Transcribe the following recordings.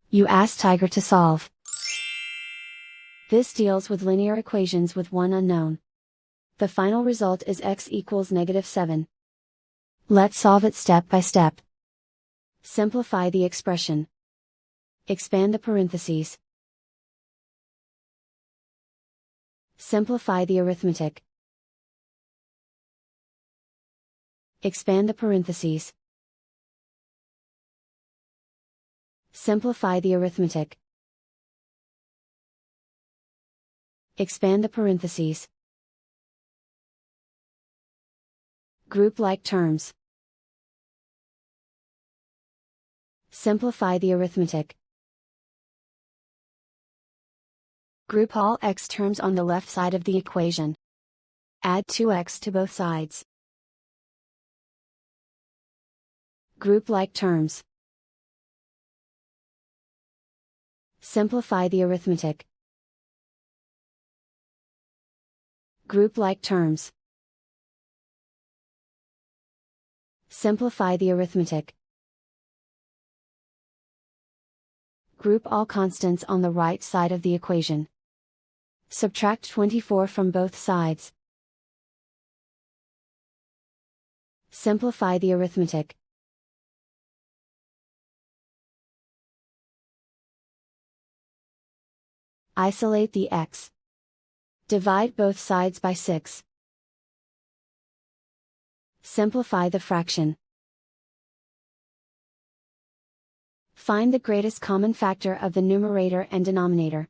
You ask Tiger to solve. This deals with linear equations with one unknown. The final result is x equals -7. Let's solve it step by step. Simplify the expression. Expand the parentheses. Simplify the arithmetic. Expand the parentheses. Simplify the arithmetic. Expand the parentheses. Group like terms. Simplify the arithmetic. Group all x terms on the left side of the equation. Add 2x to both sides. Group like terms. Simplify the arithmetic. Group like terms. Simplify the arithmetic. Group all constants on the right side of the equation. Subtract 24 from both sides. Simplify the arithmetic. Isolate the x. Divide both sides by 6. Simplify the fraction. Find the greatest common factor of the numerator and denominator.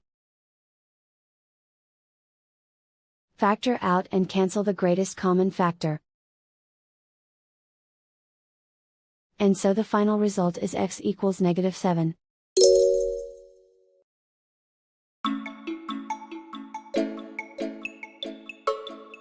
Factor out and cancel the greatest common factor. And so the final result is x equals -7.